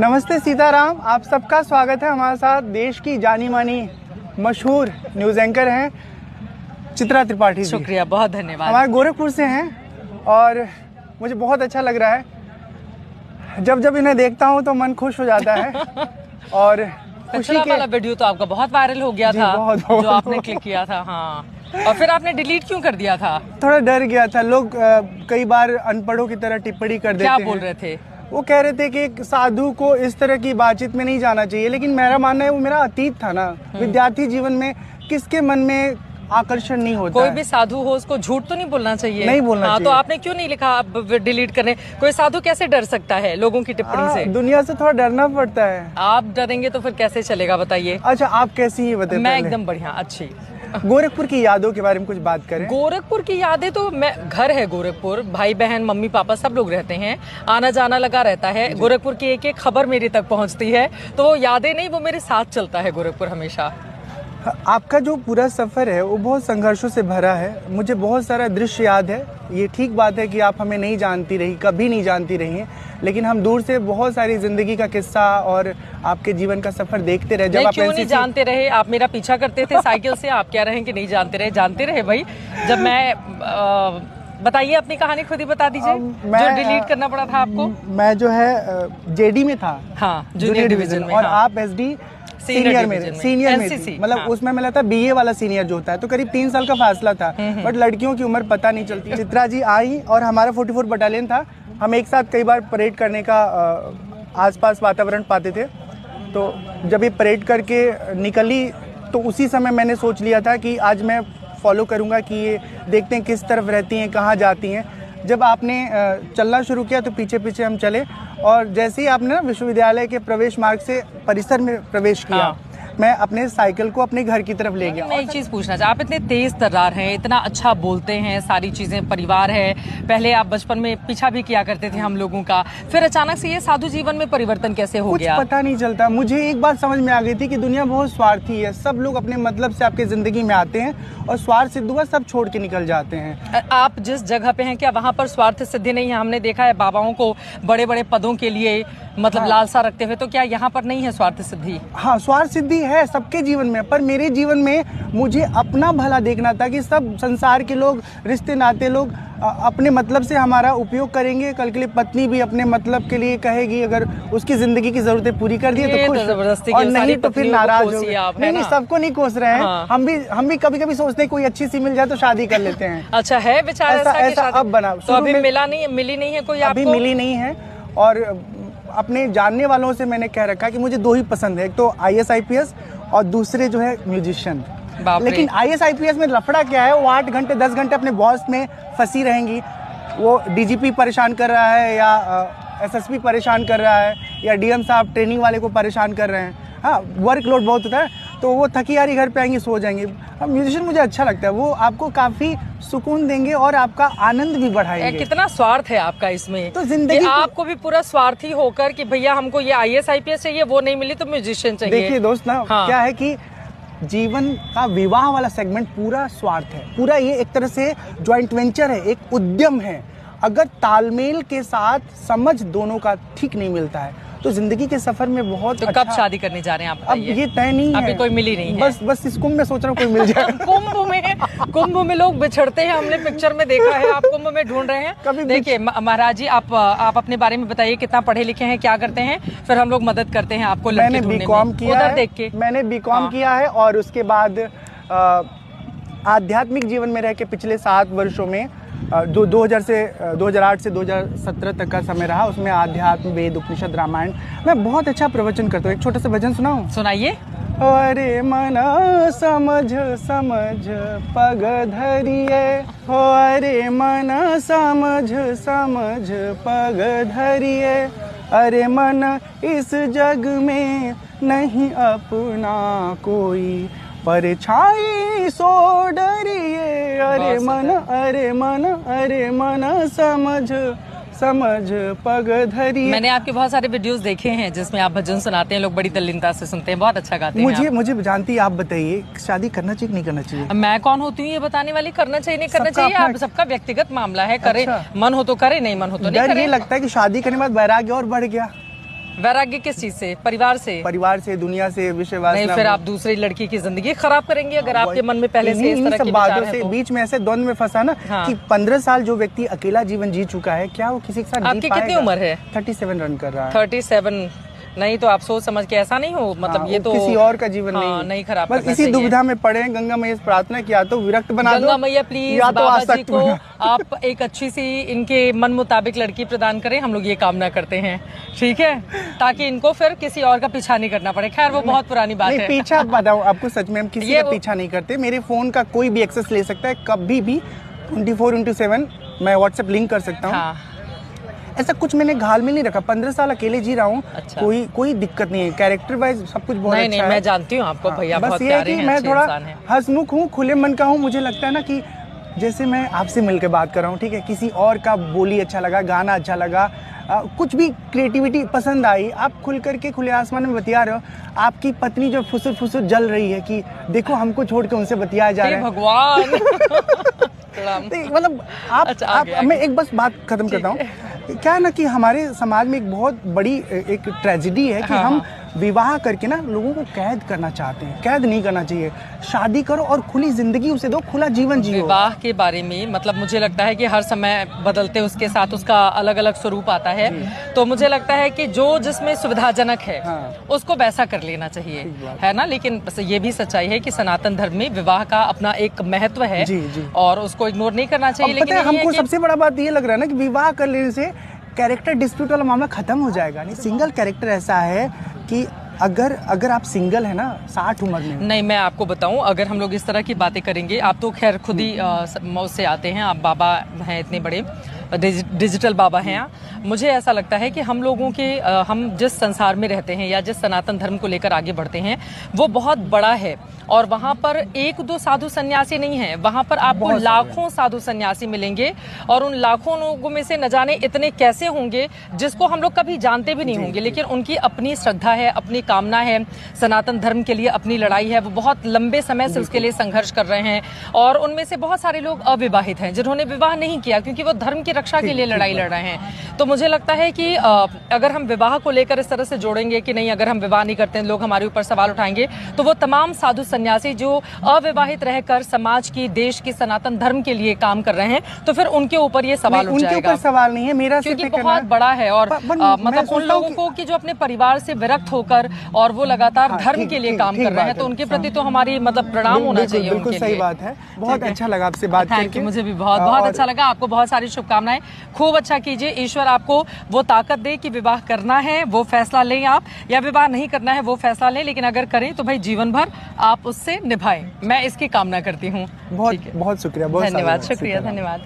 नमस्ते सीताराम, आप सबका स्वागत है हमारे साथ। देश की जानी मानी मशहूर न्यूज़ एंकर हैं चित्रा त्रिपाठी जी। शुक्रिया, बहुत धन्यवाद। हमारे गोरखपुर से हैं और मुझे बहुत अच्छा लग रहा है। जब जब इन्हें देखता हूं तो मन खुश हो जाता है। और खुशी के वाला वीडियो तो आपका बहुत वायरल हो गया था, जो आपने क्लिक किया था। हाँ, और फिर आपने डिलीट क्यों कर दिया था? थोड़ा डर गया था। लोग कई बार अनपढ़ों की तरह टिप्पणी कर देते हैं। क्या बोल रहे थे? वो कह रहे थे कि एक साधु को इस तरह की बातचीत में नहीं जाना चाहिए, लेकिन मेरा मानना है वो मेरा अतीत था ना। विद्यार्थी जीवन में किसके मन में आकर्षण नहीं होता? कोई भी साधु हो उसको झूठ तो नहीं बोलना चाहिए। नहीं बोलना चाहिए। तो आपने क्यों नहीं लिखा आप डिलीट करने? कोई साधु कैसे डर सकता है लोगों की टिप्पणी से? दुनिया से थोड़ा डरना पड़ता है। आप डरेंगे तो फिर कैसे चलेगा, बताइए। अच्छा, आप कैसी है बताइए? मैं एकदम बढ़िया, अच्छी। गोरखपुर की यादों के बारे में कुछ बात करें। गोरखपुर की यादें तो घर है गोरखपुर, भाई बहन मम्मी पापा सब लोग रहते हैं, आना जाना लगा रहता है। गोरखपुर की एक एक खबर मेरे तक पहुंचती है, तो वो यादें नहीं, वो मेरे साथ चलता है गोरखपुर हमेशा। आपका जो पूरा सफ़र है वो बहुत संघर्षों से भरा है। मुझे बहुत सारा दृश्य याद है। ये ठीक बात है कि आप हमें नहीं जानती रही, कभी नहीं जानती रही हैं, लेकिन हम दूर से बहुत सारी जिंदगी का किस्सा और आपके जीवन का सफर देखते रहे। जब आप क्यों नहीं जानते रहे? आप मेरा पीछा करते थे साइकिल से, आप क्या रहे कि नहीं जानते रहे? जानते रहे भाई। जब मैं बताइए अपनी कहानी, खुद ही बता दीजिए। जो डिलीट करना पड़ा था आपको? मैं जो है जेडी में था। हाँ, जूनियर डिवीजन में। और आप एसडी सीनियर में मतलब हाँ। उसमें मिला था बीए वाला सीनियर जो होता है, तो करीब 3 साल का फासला था। बट लड़कियों की उम्र पता नहीं चलती। चित्रा जी आई और हमारा 44 बटालियन था। हम एक साथ कई बार परेड करने का आसपास वातावरण पाते थे। तो जब ये परेड करके निकली तो उसी समय मैंने सोच लिया था कि आज मैं फॉलो करूंगा कि ये देखते हैं किस तरफ रहती हैं, कहाँ जाती हैं। जब आपने चलना शुरू किया तो पीछे पीछे हम चले, और जैसे ही आपने ना विश्वविद्यालय के प्रवेश मार्ग से परिसर में प्रवेश किया, हाँ। मैं अपने साइकिल को अपने घर की तरफ ले गया। मैं एक चीज पूछना चाहता, आप इतने तेज तर्रार हैं, इतना अच्छा बोलते हैं, सारी चीजें, परिवार है, पहले आप बचपन में पीछा भी किया करते थे हम लोगों का, फिर अचानक से ये साधु जीवन में परिवर्तन कैसे हो गया? कुछ पता नहीं चलता। मुझे एक बात समझ में आ गई थी कि दुनिया बहुत स्वार्थी है। सब लोग अपने मतलब से आपकी जिंदगी में आते हैं और स्वार्थ सिद्ध हुआ सब छोड़ के निकल जाते हैं। आप जिस जगह पे हैं क्या वहाँ पर स्वार्थ सिद्धि नहीं है? हमने देखा है बाबाओं को बड़े बड़े पदों के लिए मतलब हाँ। लालसा रखते हुए, तो क्या यहाँ पर नहीं है स्वार्थ सिद्धि? हाँ, स्वार्थ सिद्धि है सबके जीवन में, पर मेरे जीवन में मुझे अपना भला देखना था कि सब संसार के लोग, रिश्ते नाते लोग अपने मतलब से हमारा उपयोग करेंगे। कल के लिए पत्नी भी अपने मतलब के लिए कहेगी, अगर उसकी जिंदगी की जरूरतें पूरी कर दी तो खुश, और नहीं तो फिर नाराज हो। नहीं, सबको नहीं कोस रहे हैं। हाँ। हम भी कभी कभी सोचते हैं कोई अच्छी सी मिल जाए तो शादी कर लेते हैं। अच्छा है विचार ऐसा अब बना। तो अभी मिली नहीं है कोई? अभी मिली नहीं है। और अपने जानने वालों से मैंने कह रखा कि मुझे 2 ही पसंद है, एक तो IAS IPS और दूसरे जो है म्यूजिशियन। लेकिन IAS IPS में लफड़ा क्या है, वो 8 घंटे 10 घंटे अपने बॉस में फंसी रहेंगी। वो DGP परेशान कर रहा है या SSP परेशान कर रहा है या DM साहब ट्रेनिंग वाले को परेशान कर रहे हैं। हाँ, वर्कलोड बहुत होता है, तो वो थकी हारी घर पे आएंगी, सो जाएंगे। म्यूजिशियन मुझे अच्छा लगता है, वो आपको काफी सुकून देंगे और आपका आनंद भी बढ़ाएंगे। कितना स्वार्थ है आपका इसमें, तो जिंदगी आपको भी पूरा स्वार्थी होकर कि भैया हमको ये IAS IPS चाहिए, वो नहीं मिली तो म्यूजिशियन चाहिए। देखिए दोस्त ना, हाँ। क्या है कि जीवन का विवाह वाला सेगमेंट पूरा स्वार्थ है, पूरा ये एक तरह से जॉइंट वेंचर है, एक उद्यम है। अगर तालमेल के साथ समझ दोनों का ठीक नहीं मिलता है तो जिंदगी के सफर में बहुत तो कब शादी करने जा रहे हैं आप? अब ये तय नहीं है, अभी कोई मिली नहीं है। बस इस कुंभ में सोच रहा हूँ कोई मिल जाए। कुंभ में लोग बिछड़ते हैं, हमने पिक्चर में देखा है। आप कुंभ में ढूंढ रहे हैं? देखिए महाराज जी, आप अपने बारे में बताइए, कितना पढ़े लिखे हैं, क्या करते हैं, फिर हम लोग मदद करते हैं आपको। मैंने बीकॉम किया है, देख के मैंने बीकॉम किया है, और उसके बाद आध्यात्मिक जीवन में रह के पिछले 7 वर्षों में 2008 से 2017 तक का समय रहा। उसमें आध्यात्म, वेद, उपनिषद, रामायण। मैं बहुत अच्छा प्रवचन करता हूँ। एक छोटा सा भजन सुनाऊं? सुनाइए। अरे मना समझ समझ पग धरिए, हो अरे मना समझ समझ पग धरिए, अरे मन इस जग में नहीं अपना कोई, परछाई सो डरिए, अरे मन समझ समझ पग धरी। मैंने आपके बहुत सारे वीडियोस देखे हैं जिसमें आप भजन सुनाते हैं, लोग बड़ी तल्लीनता से सुनते हैं, बहुत अच्छा गाते हैं। मुझे जानती है, आप बताइए शादी करना चाहिए नहीं करना चाहिए? मैं कौन होती हूँ ये बताने वाली? करना चाहिए नहीं करना चाहिए आप सबका व्यक्तिगत मामला है। करे मन हो तो करे, नहीं मन हो तो नहीं करे। ये लगता है कि शादी करने के बाद वैराग्य और बढ़ गया। वैराग्य किस चीज से? परिवार से? परिवार से, दुनिया से, विषय वासना। नहीं, फिर आप दूसरी लड़की की जिंदगी खराब करेंगे अगर आपके मन में पहले से इस तरह के विचार हैं तो। बीच में ऐसे द्वंद में फंसा ना कि 15 साल जो व्यक्ति अकेला जीवन जी चुका है, क्या वो किसी के साथ जी पाएगा? आपकी कितनी उम्र है? 37 रन कर रहा है। 37 नहीं तो आप सोच समझ के ऐसा नहीं हो, मतलब ये तो किसी और का जीवन नहीं खराब बस इसी दुविधा में पड़े हैं। गंगा मैया से प्रार्थना किया तो विरक्त बना दो, गंगा मैया प्लीज या तो बाबा जी को आप एक अच्छी सी इनके मन मुताबिक लड़की प्रदान करें, हम लोग ये कामना करते हैं, ठीक है, ताकि इनको फिर किसी और का पीछा नहीं करना पड़े। खैर वो बहुत पुरानी बात है। पीछा बताऊं आपको, सच में हम किसी का पीछा नहीं करते। मेरे फोन का कोई भी एक्सेस ले सकता है कभी भी, 24/7 मैं व्हाट्सएप लिंक कर सकता हूँ। ऐसा कुछ मैंने घाल में नहीं रखा। 15 साल अकेले जी रहा हूँ। अच्छा। कोई दिक्कत नहीं है। कैरेक्टर वाइज सब कुछ बहुत अच्छा है। मैं जानती हूँ आपको भैया, बस बहुत ये प्यारे है कि हैं, मैं थोड़ा इंसान हैं। हंसमुख हूँ, खुले मन का हूँ। मुझे लगता है ना कि जैसे मैं आपसे मिलकर बात कर रहा हूँ, ठीक है, किसी और का बोली अच्छा लगा, गाना अच्छा लगा, कुछ भी क्रिएटिविटी पसंद आई, आप खुल करके खुले आसमान में बतिया रहे हो। आपकी पत्नी जो फुसुर फुसुर जल रही है कि देखो हमको छोड़ के उनसे बतियाया जा रहा है। भगवान मतलब आप मैं एक बस बात खत्म करता हूँ। क्या है ना कि हमारे समाज में एक बहुत बड़ी एक ट्रेजेडी है कि हम विवाह करके ना लोगों को कैद करना चाहते हैं। कैद नहीं करना चाहिए। शादी करो और खुली जिंदगी उसे दो, खुला जीवन जियो। विवाह के बारे में मतलब मुझे लगता है कि हर समय बदलते उसके साथ उसका अलग अलग स्वरूप आता है, तो मुझे लगता है कि जो जिसमें सुविधाजनक है उसको वैसा कर लेना चाहिए, है ना। लेकिन ये भी सच्चाई है कि सनातन धर्म में विवाह का अपना एक महत्व है और उसको इग्नोर नहीं करना चाहिए। लेकिन हमको सबसे बड़ा बात ये लग रहा है ना कि विवाह कर लेने से कैरेक्टर डिस्प्यूट वाला मामला खत्म हो जाएगा। नहीं, सिंगल कैरेक्टर ऐसा है कि अगर आप सिंगल है ना 60 उम्र में, नहीं मैं आपको बताऊं, अगर हम लोग इस तरह की बातें करेंगे, आप तो खैर खुद ही मौत से आते हैं, आप बाबा हैं इतने बड़े, डिजिटल बाबा हैं। मुझे ऐसा लगता है कि हम लोगों के हम जिस संसार में रहते हैं या जिस सनातन धर्म को लेकर आगे बढ़ते हैं वो बहुत बड़ा है और वहाँ पर एक दो साधु सन्यासी नहीं है, वहाँ पर आपको लाखों साधु सन्यासी मिलेंगे और उन लाखों लोगों में से न जाने इतने कैसे होंगे जिसको हम लोग कभी जानते भी नहीं होंगे, लेकिन उनकी अपनी श्रद्धा है, अपनी कामना है, सनातन धर्म के लिए अपनी लड़ाई है, वो बहुत लंबे समय से उसके लिए संघर्ष कर रहे हैं। और उनमें से बहुत सारे लोग अविवाहित हैं जिन्होंने विवाह नहीं किया क्योंकि वो धर्म की रक्षा के लिए लड़ाई लड़ रहे हैं। तो मुझे लगता है कि अगर हम विवाह को लेकर इस तरह से जोड़ेंगे कि नहीं अगर हम विवाह नहीं करते हैं लोग हमारे ऊपर सवाल उठाएंगे, तो वो तमाम साधु सन्यासी जो अविवाहित रहकर समाज की, देश की, सनातन धर्म के लिए काम कर रहे हैं, तो फिर उनके ऊपर ये सवाल उठ जाएगा। उनके ऊपर सवाल नहीं है मेरा, क्योंकि बहुत बड़ा है और मतलब उन लोगों को कि जो अपने परिवार से विरक्त होकर और वो लगातार धर्म के लिए काम कर रहे हैं, तो उनके प्रति तो हमारी मतलब प्रणाम होना चाहिए। बिल्कुल सही बात है। बहुत अच्छा लगा आपसे बात करके। मुझे भी बहुत अच्छा लगा। आपको बहुत सारी शुभकामनाएं। खूब अच्छा कीजिए, ईश्वर आपको वो ताकत दे कि विवाह करना है वो फैसला लें आप, या विवाह नहीं करना है वो फैसला लें, लेकिन अगर करें तो भाई जीवन भर आप उससे निभाएं। मैं इसकी कामना करती हूँ। बहुत शुक्रिया, बहुत धन्यवाद, शुक्रिया, धन्यवाद।